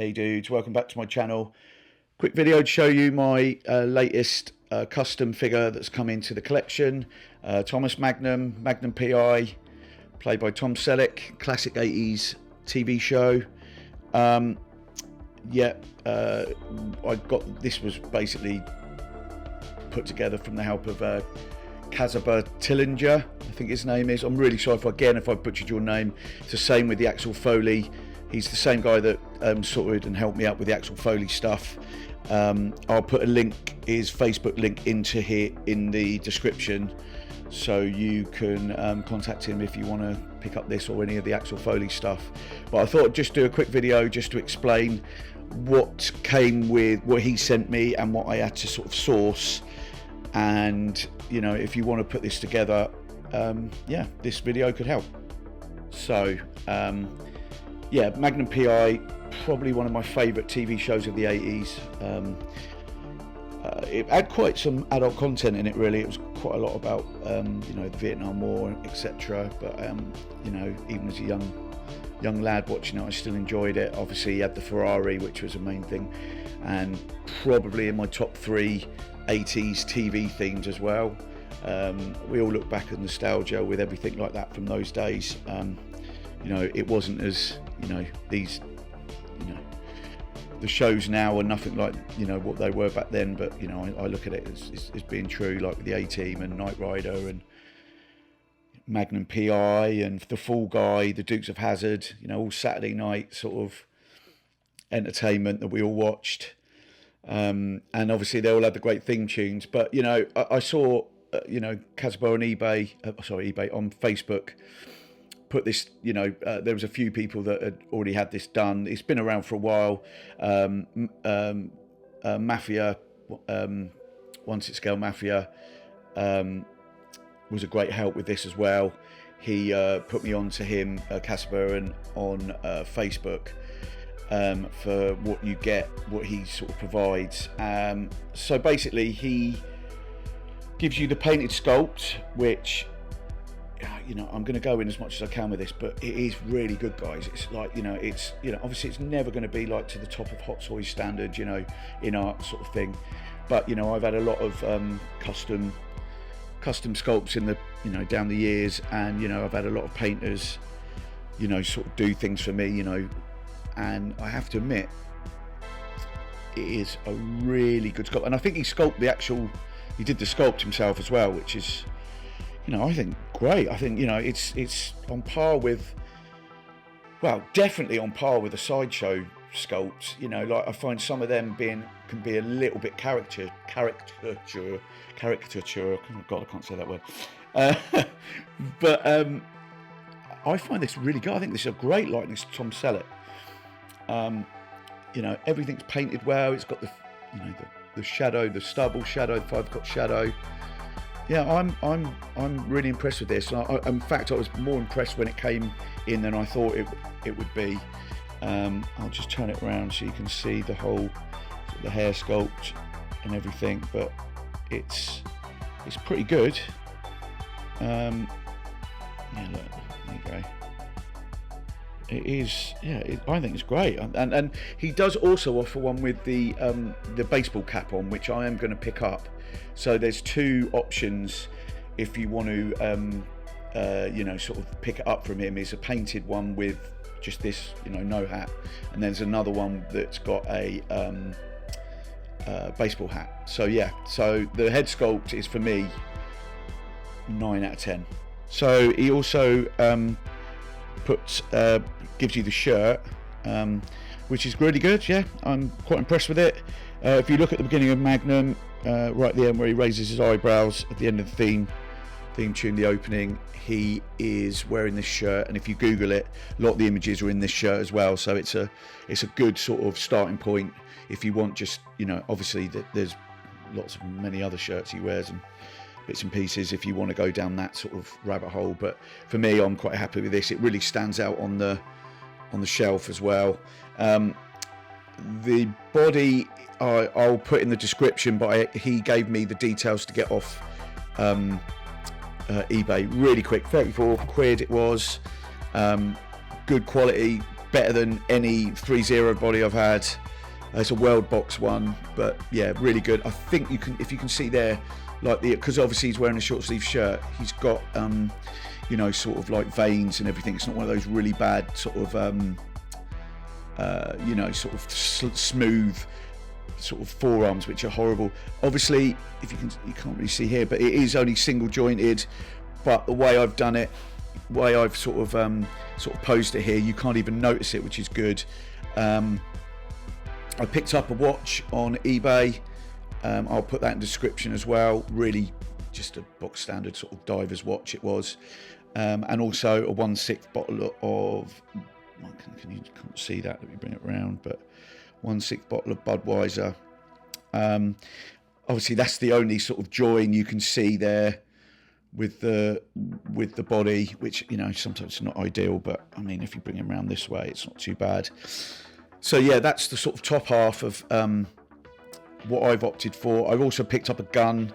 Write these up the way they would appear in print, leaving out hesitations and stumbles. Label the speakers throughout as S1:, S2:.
S1: Hey dudes, welcome back to my channel. Quick video to show you my latest custom figure that's come into the collection. Thomas Magnum PI, played by Tom Selleck, classic 80s TV show. I got this, was basically put together from the help of Csaba Tilinger, I think his name is. I'm really sorry if I butchered your name. It's the same with the Axel Foley. He's the same guy that sorted and helped me out with the Axel Foley stuff. I'll put a link, his Facebook link, into here in the description, so you can contact him if you want to pick up this or any of the Axel Foley stuff. But I thought I'd just do a quick video just to explain what came with what he sent me and what I had to sort of source. And you know, if you want to put this together, yeah, this video could help. So yeah, Magnum PI, probably one of my favourite TV shows of the 80s. It had quite some adult content in it, really. It was quite a lot about you know, the Vietnam War, etc. But you know, even as a young lad watching it, I still enjoyed it. Obviously, he had the Ferrari, which was a main thing, and probably in my top 3 80s TV themes as well. We all look back at nostalgia with everything like that from those days. You know, it wasn't as, you know, these, you know, the shows now are nothing like, you know, what they were back then. But you know, I look at it as being true, like with the A-Team and Knight Rider and Magnum PI and The Fall Guy, the Dukes of Hazzard. You know, all Saturday night sort of entertainment that we all watched. And obviously they all had the great theme tunes. But you know, I saw you know, Csaba on eBay on Facebook put this, you know, there was a few people that had already had this done. It's been around for a while. Mafia, One Six Scale Mafia, was a great help with this as well. He put me on to him, Csaba, and on Facebook for what you get, what he sort of provides. So basically, he gives you the painted sculpt, which, you know, I'm going to go in as much as I can with this, but it is really good, guys. It's like, you know, it's, you know, obviously it's never going to be like to the top of Hot Toys standard, you know, in art sort of thing. But you know, I've had a lot of custom sculpts in the, you know, down the years, and you know, I've had a lot of painters, you know, sort of do things for me, you know, and I have to admit, it is a really good sculpt. And I think he did the sculpt himself as well, which is, you know, I think great. I think, you know, it's on par with, well, definitely on par with the sideshow sculpts. You know, like I find some of them can be a little bit caricature. Oh God, I can't say that word. But I find this really good. I think this is a great likeness to Tom Selleck. You know, everything's painted well. It's got the, you know, the shadow, the stubble shadow, the 5-o'clock shadow. Yeah, I'm really impressed with this. In fact, I was more impressed when it came in than I thought it would be. I'll just turn it around so you can see the whole, the hair sculpt and everything. But it's pretty good. Yeah, look, there you go. It is, yeah. I think it's great, and he does also offer one with the baseball cap on, which I am going to pick up. So there's 2 options if you want to, you know, sort of pick it up from him. It's a painted one with just this, you know, no hat, and there's another one that's got a baseball hat. So yeah, so the head sculpt is, for me, 9 out of 10. So he also gives you the shirt, which is really good. Yeah, I'm quite impressed with it. If you look at the beginning of Magnum, right at the end where he raises his eyebrows at the end of the theme tune, the opening, he is wearing this shirt, and if you Google it, a lot of the images are in this shirt as well. So it's a good sort of starting point if you want, just, you know, obviously there's many other shirts he wears and bits and pieces if you want to go down that sort of rabbit hole. But for me, I'm quite happy with this. It really stands out on the shelf as well. The body I'll put in the description, but he gave me the details to get off eBay really quick. 34 quid it was. Good quality, better than any 3.0 body I've had. It's a Worldbox one, but yeah, really good. I think you can, if you can see there, like because obviously he's wearing a short sleeve shirt, he's got you know, sort of like veins and everything. It's not one of those really bad sort of you know, sort of smooth sort of forearms, which are horrible. Obviously, if you can't really see here, but it is only single jointed. But the way I've done it, the way I've sort of posed it here, you can't even notice it, which is good. I picked up a watch on eBay. I'll put that in the description as well. Really, just a box standard sort of diver's watch it was, and also a 1/6 bottle of. Can you can't see that? Let me bring it round. But 1/6 bottle of Budweiser. Obviously, that's the only sort of join you can see there with the body, which, you know, sometimes it's not ideal, but I mean, if you bring him around this way, it's not too bad. So yeah, that's the sort of top half of what I've opted for. I've also picked up a gun,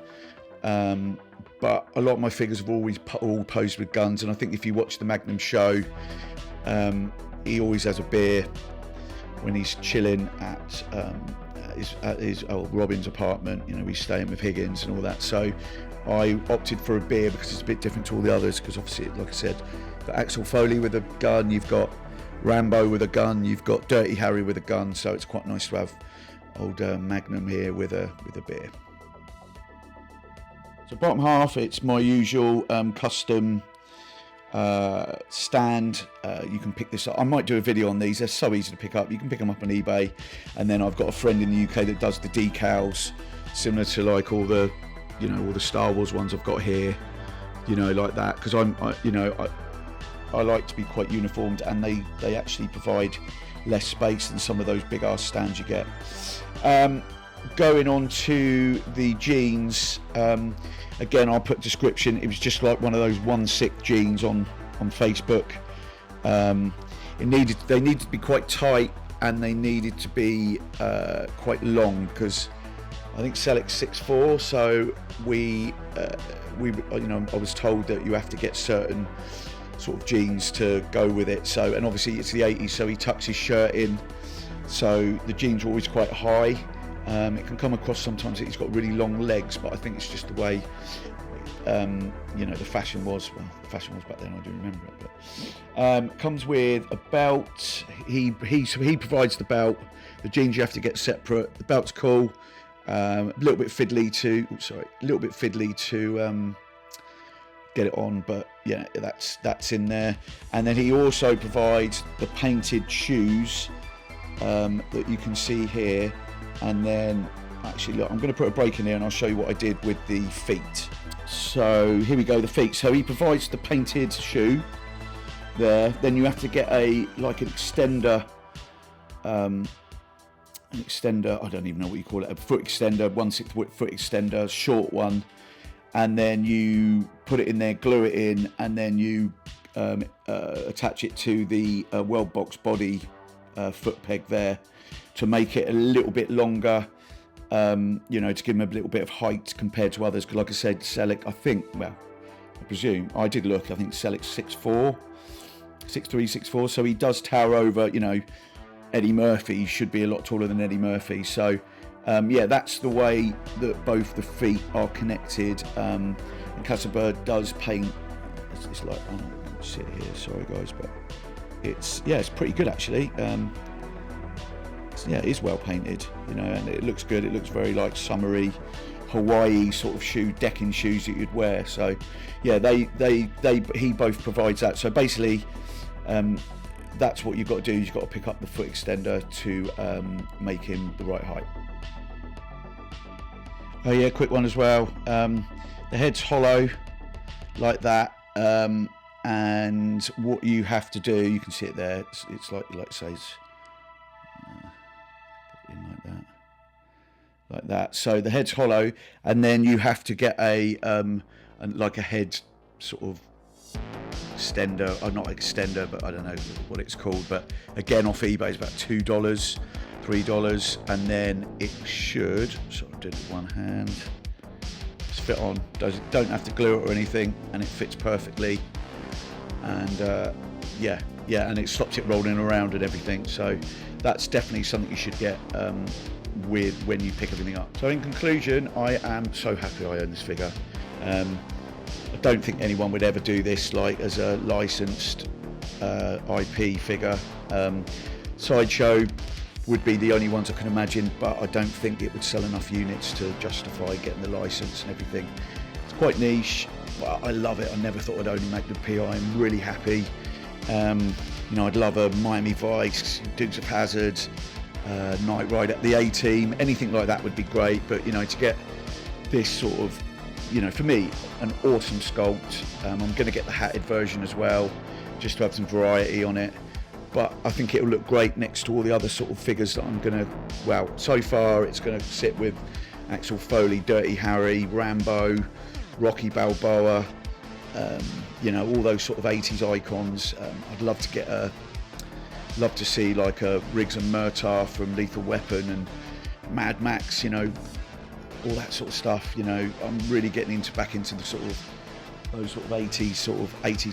S1: but a lot of my figures have always all posed with guns, and I think if you watch the Magnum show, he always has a beer when he's chilling at his Robin's apartment. You know, he's staying with Higgins and all that. So I opted for a beer because it's a bit different to all the others, because obviously, like I said, you've got Axel Foley with a gun, you've got Rambo with a gun, you've got Dirty Harry with a gun, so it's quite nice to have old Magnum here with a beer. So bottom half, it's my usual custom stand. You can pick this up. I might do a video on these. They're so easy to pick up. You can pick them up on eBay, and then I've got a friend in the UK that does the decals, similar to like all the, you know, all the Star Wars ones I've got here, you know, like that, because I like to be quite uniformed, and they actually provide less space than some of those big ass stands you get. Going on to the jeans, again, I'll put description. It was just like one of those 1/6 jeans on Facebook. They needed to be quite tight, and they needed to be quite long, because I think Selec's 6'4", so we you know, I was told that you have to get certain sort of jeans to go with it. So, and obviously it's the 80s, so he tucks his shirt in, so the jeans are always quite high. It can come across sometimes that he's got really long legs, but I think it's just the way you know, the fashion was. Well, the fashion was back then, I do remember it. But comes with a belt. He provides the belt. The jeans you have to get separate. The belt's cool. A little bit fiddly to get it on, but yeah, that's in there. And then he also provides the painted shoes that you can see here. And then actually, look, I'm going to put a break in there and I'll show you what I did with the feet. So here we go, the feet. So he provides the painted shoe there. Then you have to get an extender, I don't even know what you call it, a foot extender, 1/6 foot extender, short one. And then you put it in there, glue it in, and then you attach it to the Worldbox body foot peg there, to make it a little bit longer, you know, to give him a little bit of height compared to others. Because like I said, Selic, I think, well, I presume, I did look, I think Selic's 6'3", 6'4", so he does tower over, you know, Eddie Murphy. He should be a lot taller than Eddie Murphy. So, yeah, that's the way that both the feet are connected. And Csaba does paint, it's like, I don't know, see it here, sorry guys, but it's pretty good actually. Yeah, it is well painted, you know, and it looks good. It looks very like summery, Hawaii sort of decking shoes that you'd wear. So, yeah, he both provides that. So basically, that's what you've got to do. You've got to pick up the foot extender to make him the right height. Oh yeah, quick one as well. The head's hollow, like that. And what you have to do, you can see it there. It's like it says. Like that. So the head's hollow, and then you have to get a head sort of extender, or not extender, but I don't know what it's called, but again off eBay it's about $2, $3, and then it should, sort of did it with one hand, just fit on, don't have to glue it or anything, and it fits perfectly. And yeah, yeah, and it stops it rolling around and everything. So that's definitely something you should get with when you pick everything up. So in conclusion, I am so happy I own this figure. I don't think anyone would ever do this like as a licensed IP figure. Sideshow would be the only ones I can imagine, but I don't think it would sell enough units to justify getting the license and everything. It's quite niche, but I love it. I never thought I'd own a Magnum PI. I'm really happy. You know, I'd love a Miami Vice, Dukes of Hazzard, Knight Rider, the A-Team, anything like that would be great. But you know, to get this sort of, you know, for me, an awesome sculpt. I'm going to get the hatted version as well, just to have some variety on it. But I think it'll look great next to all the other sort of figures that I'm going to, well, so far it's going to sit with Axel Foley, Dirty Harry, Rambo, Rocky Balboa, you know, all those sort of 80s icons. I'd love to get love to see like a Riggs and Murtaugh from Lethal Weapon and Mad Max, you know, all that sort of stuff. You know, I'm really getting back into the sort of those sort of 80s,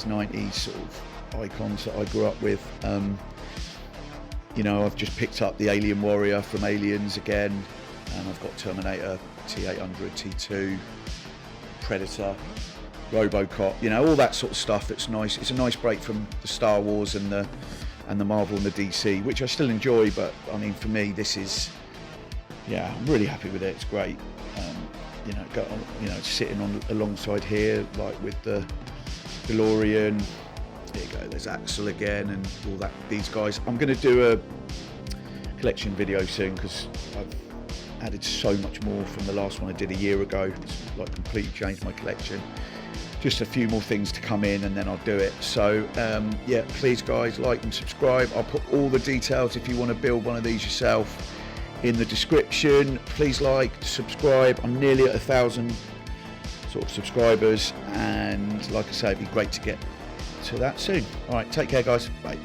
S1: 90s sort of icons that I grew up with. You know, I've just picked up the Alien Warrior from Aliens again, and I've got Terminator, T-800, T2, Predator, Robocop, you know, all that sort of stuff. That's nice. It's a nice break from the Star Wars and the Marvel and the DC, which I still enjoy, but I mean, for me, this is, yeah, I'm really happy with it. It's great. You know, it's sitting alongside here, like with the DeLorean. There you go, there's Axel again and all that, these guys. I'm going to do a collection video soon because I've added so much more from the last one I did a year ago. It's like completely changed my collection. Just a few more things to come in and then I'll do it. So yeah, please guys, like and subscribe. I'll put all the details if you want to build one of these yourself in the description. Please like, subscribe. I'm nearly at 1,000 sort of subscribers, and like I say, it'd be great to get to that soon. All right, take care guys, bye.